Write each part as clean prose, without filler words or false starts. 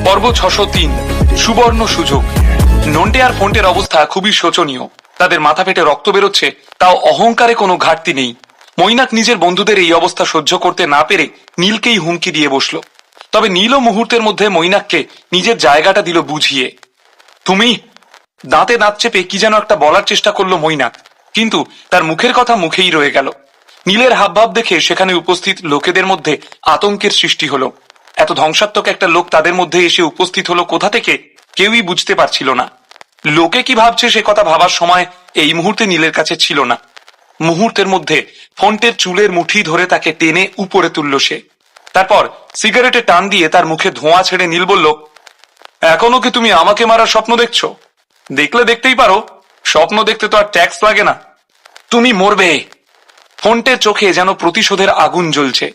পর্ব 603 সুবর্ণ সুযোগ। নন্টে আর ফন্টের অবস্থা খুবই শোচনীয়। তাদের মাথা ফেটে রক্ত বেরোচ্ছে, তাও অহংকারে কোনো ঘাটতি নেই। মৈনাক নিজের বন্ধুদের এই অবস্থা সহ্য করতে না পেরে নীলকেই হুমকি দিয়ে বসলো। তবে নীলও মুহূর্তের মধ্যে মৈনাককে নিজের জায়গাটা দিল বুঝিয়ে। তুমি, দাঁতে দাঁত চেপে কি যেন একটা বলার চেষ্টা করলো মৈনাক, কিন্তু তার মুখের কথা মুখেই রয়ে গেল। নীলের হাবভাব দেখে সেখানে উপস্থিত লোকেদের মধ্যে আতঙ্কের সৃষ্টি হলো। এত ধ্বংসাত্মক একটা লোক তাদের মধ্যে এসে উপস্থিত হলো কোথা থেকে, কেউই বুঝতে পারছিল না। লোকে কি ভাবছে সে কথা ভাবার সময় এই মুহূর্তে নীলের কাছে ছিল না। মুহূর্তের মধ্যে ফন্টের চুলের মুঠি ধরে তাকে টেনে উপরে তুলল সে। তারপর সিগারেটে টান দিয়ে তার মুখে ধোঁয়া ছেড়ে নীল বলল, এখনো কি তুমি আমাকে মারার স্বপ্ন দেখছো? দেখলে দেখতেই পারো, স্বপ্ন দেখতে তো আর ট্যাক্স লাগে না। তুমি মরবে। ফন্টের চোখে যেন প্রতিশোধের আগুন জ্বলছে।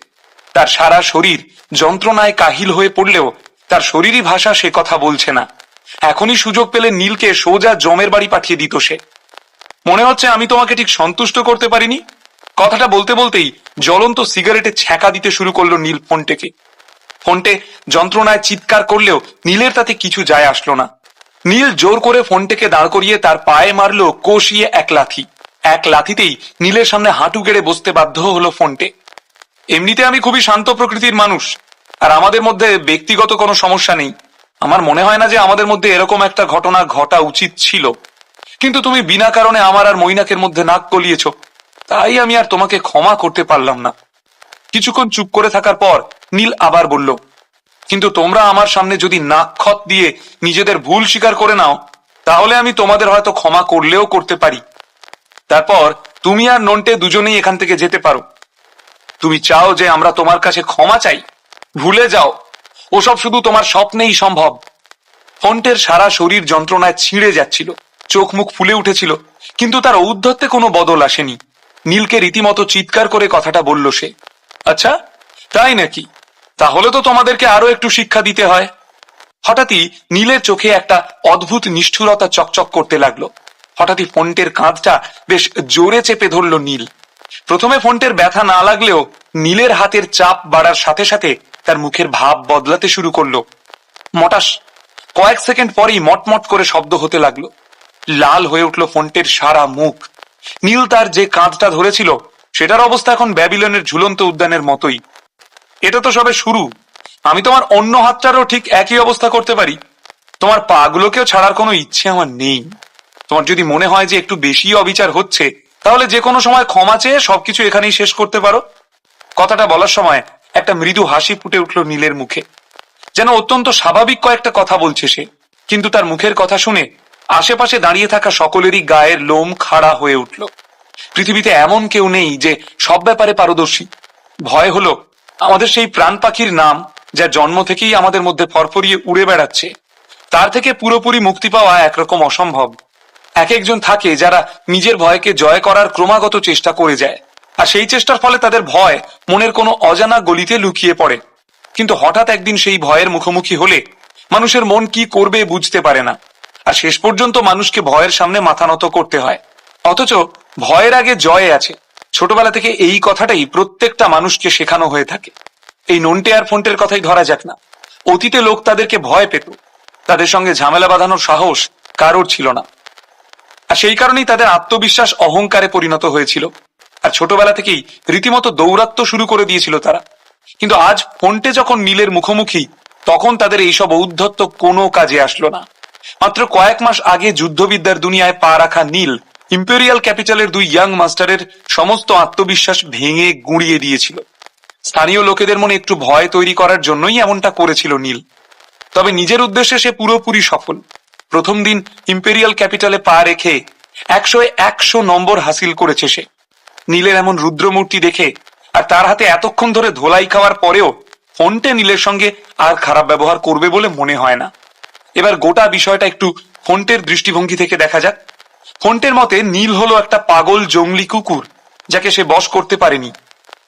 তার সারা শরীর যন্ত্রণায় কাহিল হয়ে পড়লেও তার শরীরী ভাষা সে কথা বলছে না। এখনই সুযোগ পেলে নীলকে সোজা জমের বাড়ি পাঠিয়ে দিত সে। মনে হচ্ছে আমি তোমাকে ঠিক সন্তুষ্ট করতে পারিনি। কথাটা বলতে বলতেই জ্বলন্ত সিগারেটে ছ্যাঁকা দিতে শুরু করলো নীল ফন্টেকে। ফন্টে যন্ত্রণায় চিৎকার করলেও নীলের তাতে কিছু যায় আসলো না। নীল জোর করে ফন্টেকে দাঁড় করিয়ে তার পায়ে মারলো কষিয়ে এক লাথি। এক লাথিতেই নীলের সামনে হাঁটু গেড়ে বসতে বাধ্য হলো ফন্টে। এমনিতে আমি খুবই শান্ত প্রকৃতির মানুষ, আর আমাদের মধ্যে ব্যক্তিগত কোনো সমস্যা নেই। আমার মনে হয় না যে আমাদের মধ্যে এরকম একটা ঘটনা ঘটা উচিত ছিল, কিন্তু তুমি বিনা কারণে আমার আর মৈনাকের মধ্যে নাক গলিয়েছ, তাই আমি আর তোমাকে ক্ষমা করতে পারলাম না। কিছুক্ষণ চুপ করে থাকার পর নীল আবার বলল, কিন্তু তোমরা আমার সামনে যদি নাক খত দিয়ে নিজেদের ভুল স্বীকার করে নাও, তাহলে আমি তোমাদের হয়তো ক্ষমা করলেও করতে পারি। তারপর তুমি আর নন্টে দুজনেই এখান থেকে যেতে পারো। তুমি চাও যে আমরা তোমার কাছে ক্ষমা চাই? ভুলে যাও, ওসব শুধু তোমার স্বপ্নেই সম্ভব। ফন্টের সারা শরীর যন্ত্রণায় ছিঁড়ে যাচ্ছিল, চোখ মুখ ফুলে উঠেছিল, কিন্তু তার ঔদ্ধত্যে কোনো বদল আসেনি। নীলকে রীতিমতো চিৎকার করে কথাটা বলল সে। আচ্ছা, তাই নাকি? তাহলে তো তোমাদেরকে আরো একটু শিক্ষা দিতে হয়। হঠাৎই নীলের চোখে একটা অদ্ভুত নিষ্ঠুরতা চকচক করতে লাগলো। হঠাৎই ফন্টের কাঁধটা বেশ জোরে চেপে ধরল নীল। প্রথমে ফন্টের ব্যথা না লাগলেও নীলের হাতের চাপ বাড়ার সাথে সাথে তার মুখের ভাব বদলাতে শুরু করলো। মটাস। কয়েক সেকেন্ড পরেই মটমট করে শব্দ হতে লাগলো। লাল হয়ে উঠল ফন্টের সারা মুখ। নীল তার যে কাঁধটা ধরেছিল সেটার অবস্থা এখন ব্যাবিলনের ঝুলন্ত উদ্যানের মতোই। এটা তো সবে শুরু। আমি তোমার অন্য হাতটারও ঠিক একই অবস্থা করতে পারি। তোমার পা গুলোকেও ছাড়ার কোনো ইচ্ছে আমার নেই। তোমার যদি মনে হয় যে একটু বেশি অবিচার হচ্ছে, তাহলে যে কোনো সময় ক্ষমা চেয়ে সবকিছু এখানেই শেষ করতে পারো। কথাটা বলার সময় একটা মৃদু হাসি ফুটে উঠল নীলের মুখে, যেন অত্যন্ত স্বাভাবিক কয়েকটা কথা বলছে সে। কিন্তু তার মুখের কথা শুনে আশেপাশে দাঁড়িয়ে থাকা সকলেরই গায়ের লোম খাড়া হয়ে উঠল। পৃথিবীতে এমন কেউ নেই যে সব ব্যাপারে পারদর্শী। ভয় হলো আমাদের সেই প্রাণ পাখির নাম, যা জন্ম থেকেই আমাদের মধ্যে ফরফরিয়ে উড়ে বেড়াচ্ছে, তার থেকে পুরোপুরি মুক্তি পাওয়া একরকম অসম্ভব। এক একজন থাকে যারা নিজের ভয়কে জয় করার ক্রমাগত চেষ্টা করে যায়, আর সেই চেষ্টার ফলে তাদের ভয় মনের কোনো অজানা গলিতে লুকিয়ে পড়ে। কিন্তু হঠাৎ একদিন সেই ভয়ের মুখোমুখি হলে মানুষের মন কি করবে বুঝতে পারে না, আর শেষ পর্যন্ত মানুষকে ভয়ের সামনে মাথা নত করতে হয়। অথচ ভয়ের আগে জয় আছে। ছোটবেলা থেকে এই কথাটাই প্রত্যেকটা মানুষকে শেখানো হয়ে থাকে। এই নন্টে আর ফন্টের কথাই ধরা যাক না। অতীতে লোক তাদেরকে ভয় পেত, তাদের সঙ্গে ঝামেলা বাঁধানোর সাহস কারোর ছিল না, আর সেই কারণেই তাদের আত্মবিশ্বাস অহংকারে পরিণত হয়েছিল, আর ছোটবেলা থেকেই রীতিমতো দৌরাত্ম্য শুরু করে দিয়েছিল তারা। কিন্তু আজ ফন্টে যখন নীলের মুখোমুখি, তখন তাদের এইসব ঔদ্ধত্য কোনো কাজে আসলো না। মাত্র কয়েক মাস আগে যুদ্ধবিদ্যার দুনিয়ায় পা রাখা নীল ইম্পেরিয়াল ক্যাপিটালের দুই ইয়াং মাস্টারের সমস্ত আত্মবিশ্বাস ভেঙে গুঁড়িয়ে দিয়েছিল। স্থানীয় লোকেদের মনে একটু ভয় তৈরি করার জন্যই এমনটা করেছিল নীল। তবে নিজের উদ্দেশ্যে সে পুরোপুরি সফল। প্রথম দিন ইম্পেরিয়াল ক্যাপিটালে পা রেখে 100 নম্বর হাসিল করেছে সে। নীলের এমন রুদ্রমূর্তি দেখে আর তার হাতে এতক্ষণ ধরে ধোলাই খাওয়ার পরেও ফন্টে নীলের সঙ্গে আর খারাপ ব্যবহার করবে বলে মনে হয় না। এবার গোটা বিষয়টা একটু ফন্টের দৃষ্টিভঙ্গি থেকে দেখা যাক। ফন্টের মতে নীল হলো একটা পাগল জঙ্গলি কুকুর, যাকে সে বশ করতে পারেনি।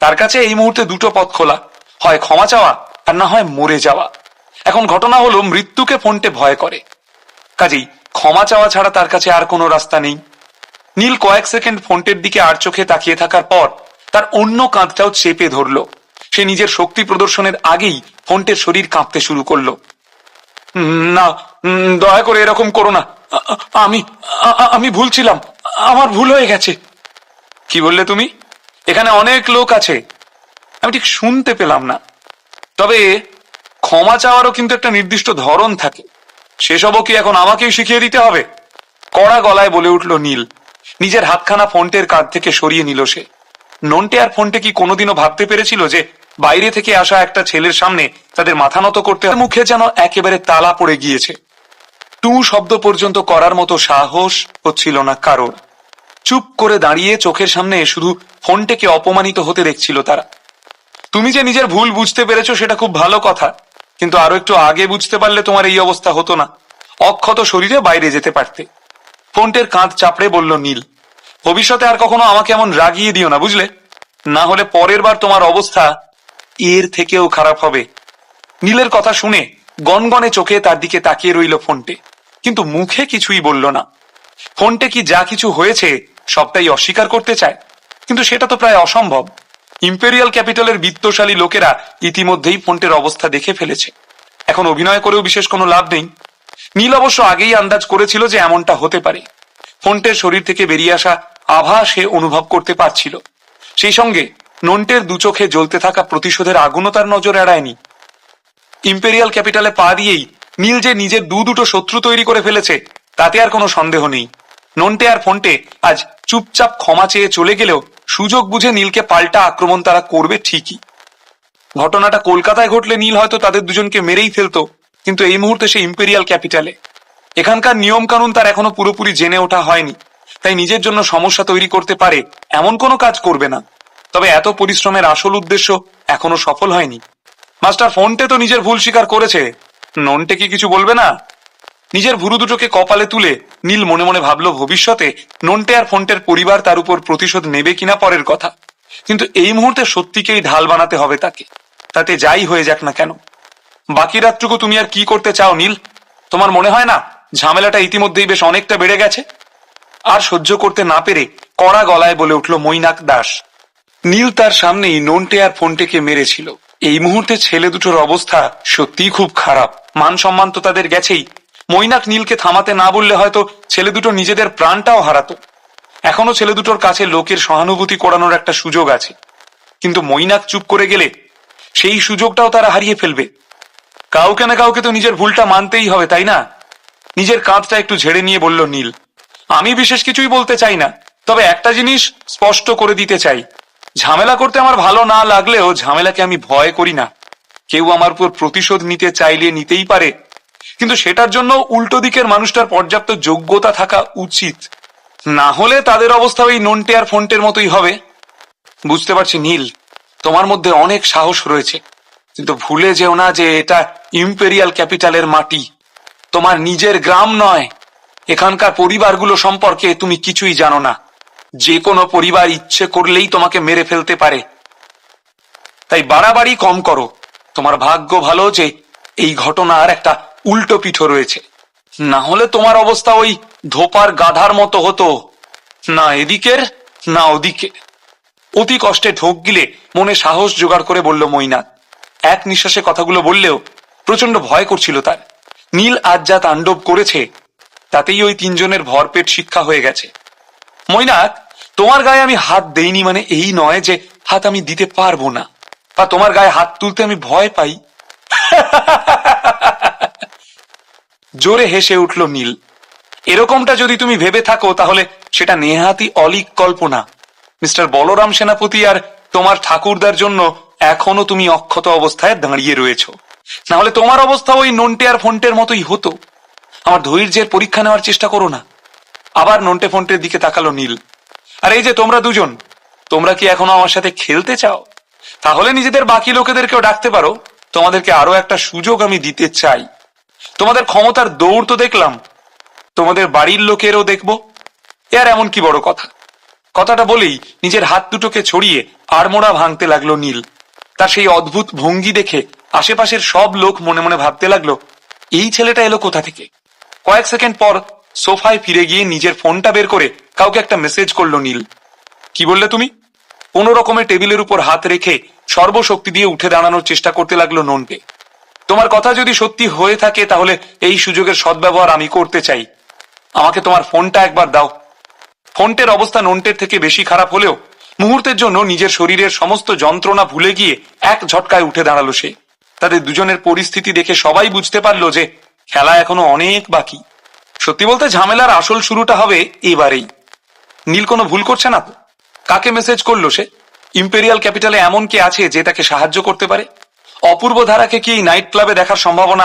তার কাছে এই মুহূর্তে দুটো পথ খোলা, হয় ক্ষমা চাওয়া আর না হয় মরে যাওয়া। এখন ঘটনা হলো মৃত্যুকে ফন্টে ভয় করে, কাজেই ক্ষমা চাওয়া ছাড়া তার কাছে আর কোনো রাস্তা নেই। নীল কয়েক সেকেন্ড ফন্টের দিকে আর চোখে তাকিয়ে থাকার পর তার অন্য কাঁধটাও চেপে ধরল। সে নিজের শক্তি প্রদর্শনের আগেই ফন্টের শরীর কাঁপতে শুরু করলো। না, দয়া করে এরকম করো না। আমি আমি ভুল ছিলাম, আমার ভুল হয়ে গেছে। কি বললে তুমি? এখানে অনেক লোক আছে, আমি ঠিক শুনতে পেলাম না। তবে ক্ষমা চাওয়ারও কিন্তু একটা নির্দিষ্ট ধরন থাকে, সেসবও কি এখন আমাকেই শিখিয়ে দিতে হবে? কড়া গলায় বলে উঠল নীল। নিজের হাতখানা ফোনটের কাঁধ থেকে সরিয়ে নিল সে। নন্টে আর ফোনটে কি কোনোদিনও ভাবতে পেরেছিল যে বাইরে থেকে আসা একটা ছেলের সামনে তাদের মাথা নত করতে? মুখে যেন একেবারে তালা পড়ে গিয়েছে। টু শব্দ পর্যন্ত করার মতো সাহস হচ্ছিল না কারোর। চুপ করে দাঁড়িয়ে চোখের সামনে শুধু ফোনটেকে অপমানিত হতে দেখছিল তারা। তুমি যে নিজের ভুল বুঝতে পেরেছো সেটা খুব ভালো কথা, কিন্তু আরো একটু আগে বুঝতে পারলে তোমার এই অবস্থা হতো না। অক্ষত শরীরে বাইরে যেতে পারতে। ফোনটের কাঁধ চাপড়ে বলল নীল, ভবিষ্যতে আর কখনো আমাকে এমন রাগিয়ে দিও না, বুঝলে? না হলে পরের বার তোমার অবস্থা এর থেকেও খারাপ হবে। নীলের কথা শুনে গনগনে চোখে তার দিকে তাকিয়ে রইল ফোনটে, কিন্তু মুখে কিছুই বলল না। ফোনটে কি যা কিছু হয়েছে সবটাই অস্বীকার করতে চায়, কিন্তু সেটা তো প্রায় অসম্ভব। ইম্পেরিয়াল ক্যাপিটালের বিত্তশালী লোকেরা ইতিমধ্যেই ফোনটের অবস্থা দেখে ফেলেছে, এখন অভিনয় করেও বিশেষ কোনো লাভ নেই। নীল অবশ্য আগেই আন্দাজ করেছিল যে এমনটা হতে পারে। ফোনটের শরীর থেকে বেরিয়ে আসা আভা সে অনুভব করতে পারছিল। সেই সঙ্গে নন্টের দুচোখে জ্বলতে থাকা প্রতিশোধের আগুনও তার নজর এড়ায়নি। ইম্পেরিয়াল ক্যাপিটালে পা দিয়েই নীল যে নিজের দুটো শত্রু তৈরি করে ফেলেছে তাতে আর কোনো সন্দেহ নেই। নন্টে আর ফোনটে আজ চুপচাপ ক্ষমা চেয়ে চলে গেলেও সুযোগ বুঝে নীলকে পাল্টা আক্রমণ তারা করবে ঠিকই। ঘটনাটা কলকাতায় ঘটলে নীল হয়তো তাদের দুজনকে মেরেই ফেলতো, কিন্তু এই মুহূর্তে সে ইম্পেরিয়াল ক্যাপিটালে। এখানকার নিয়ম কানুন তার এখনো পুরোপুরি জেনে ওঠা হয়নি, তাই নিজের জন্য সমস্যা তৈরি করতে পারে এমন কোনো কাজ করবে না। তবে এত পরিশ্রমের আসল উদ্দেশ্য এখনো সফল হয়নি। মাস্টার ফোনটে তো নিজের ভুল স্বীকার করেছে, নন্টে কি কিছু বলবে না? নিজের ভুরু দুটোকে কপালে তুলে নীল মনে মনে ভাবলো ভবিষ্যতে নন্টে আর ফোনটের পরিবার তার উপর প্রতিশোধ নেবে কিনা পরের কথা, কিন্তু এই মুহূর্তে সত্যিকেই ঢাল বানাতে হবে তাকে, তাতে যাই হয়ে যাক না কেন। বাকি রাতটুকু তুমি আর কি করতে চাও নীল? তোমার মনে হয় না ঝামেলাটা ইতিমধ্যেই বেশ অনেকটা বেড়ে গেছে? আর সহ্য করতে না পেরে কড়া গলায় বলে উঠল মৈনাক দাস। নীল তার সামনেই নন্টে আর ফোনটেকে মেরেছিল। এই মুহূর্তে ছেলে দুটোর অবস্থা সত্যিই খুব খারাপ। মান সম্মান তো তাদের গেছেই। মৈনাক নীলকে থামাতে না বললে হয়তো ছেলে দুটো নিজেদের প্রাণটাও হারাতো। এখনো ছেলে দুটোর কাছে লোকের সহানুভূতি করানোর একটা সুযোগ আছে, কিন্তু মৈনাক চুপ করে গেলে সেই সুযোগটাও তারা হারিয়ে ফেলবে। কাউকে না কাউকে তো নিজের ভুলটা মানতেই হবে, তাই না? নিজের কাঁধটা একটু ঝেড়ে নিয়ে বলল নীল, আমি বিশেষ কিছুই বলতে চাই না, তবে একটা জিনিস স্পষ্ট করে দিতে চাই। ঝামেলা করতে আমার ভালো না লাগলেও ঝামেলাকে আমি ভয় করি না। কেউ আমার উপর প্রতিশোধ নিতে চাইলে নিতেই পারে, কিন্তু সেটার জন্য উল্টো দিকের মানুষটার পর্যাপ্ত যোগ্যতা থাকা উচিত, না হলে তাদের অবস্থা ওই নন্টে আর ফোনটের মতোই হবে। বুঝতে পারছি নীল, তোমার মধ্যে অনেক সাহস রয়েছে, কিন্তু ভুলে যেও না যে এটা ইম্পেরিয়াল ক্যাপিটালের মাটি, তোমার নিজের গ্রাম নয়। এখানকার পরিবারগুলো সম্পর্কে তুমি কিছুই জানো না। যে কোনো পরিবার ইচ্ছে করলেই তোমাকে মেরে ফেলতে পারে, তাই বাড়াবাড়ি কম করো। তোমার ভাগ্য ভালো যে এই ঘটনার একটা উল্টো পিঠো রয়েছে, না হলে তোমার অবস্থা ওই ধোপার গাধার মতো হতো, না এদিকের না ওদিকে। অতি কষ্টে ঢোক গিলে মনে সাহস জোগাড় করে বলল মৈনাক। এক নিঃশ্বাসে কথাগুলো বললেও প্রচন্ড ভয় করছিল তার। নীল আজ যা তাণ্ডব করেছে তাতেই ওই তিনজনের ভরপেট শিক্ষা হয়ে গেছে। মৈনাক, তোমার গায়ে আমি হাত দেইনি মানে এই নয় যে হাত আমি দিতে পারবো না, বা তোমার গায়ে হাত তুলতে আমি ভয় পাই। জোরে হেসে উঠল নীল। এরকমটা যদি তুমি ভেবে থাকো তাহলে সেটা নেহাতি অলীক কল্পনা। মিস্টার বলরাম সেনাপতি আর তোমার ঠাকুরদার জন্য এখনো তুমি অক্ষত অবস্থায় দাঁড়িয়ে রয়েছ, না হলে তোমার অবস্থা ওই নন্টে আর ফোনটের মতোই হতো। আমার ধৈর্যের পরীক্ষা নেওয়ার চেষ্টা করো না। আবার নন্টে ফোনটের দিকে তাকালো নীল। আর এই যে তোমরা দুজন, তোমরা কি এখনো আমার সাথে খেলতে চাও? তাহলে নিজেদের বাকি লোকেদেরকেও ডাকতে পারো। তোমাদেরকে আরো একটা সুযোগ আমি দিতে চাই। তোমাদের ক্ষমতার দৌড় তো দেখলাম, তোমাদের বাড়ির লোকেরও দেখবো। এর এমন কি বড় কথা? কথাটা বলেই নিজের হাত দুটোকে ছড়িয়ে আড়মোড়া ভাঙতে লাগলো নীল। তার সেই অদ্ভুত ভঙ্গি দেখে আশেপাশের সব লোক মনে মনে ভাবতে লাগলো, এই ছেলেটা এলো কোথা থেকে? কয়েক সেকেন্ড পর সোফায় ফিরে গিয়ে নিজের ফোনটা বের করে কাউকে একটা মেসেজ করলো নীল। কি বললে তুমি? কোনো রকমের টেবিলের উপর হাত রেখে সর্বশক্তি দিয়ে উঠে দাঁড়ানোর চেষ্টা করতে লাগলো নন্টে। তোমার কথা যদি সত্যি হয়ে থাকে তাহলে এই সুযোগের সদ্ব্যবহার আমি করতে চাই। আমাকে তোমার ফোনটা একবার দাও। ফোনটের অবস্থা নন্টের থেকে বেশি খারাপ হলেও মুহূর্তের জন্য নিজের শরীরের সমস্ত যন্ত্রণা ভুলে গিয়ে এক ঝটকায় উঠে দাঁড়ালো সে। তাদের দুজনের পরিস্থিতি দেখে সবাই বুঝতে পারলো যে খেলা এখনো অনেক বাকি। সত্যি বলতে ঝামেলার আসল শুরুটা হবে এবারেই। নীল কোনো ভুল করছে না তো? কাকে মেসেজ করলো সে? ইম্পেরিয়াল ক্যাপিটালে এমন কে আছে যে তাকে সাহায্য করতে পারে? অপূর্ব ধারাকে কি এই নাইট ক্লাবে দেখার সম্ভাবনা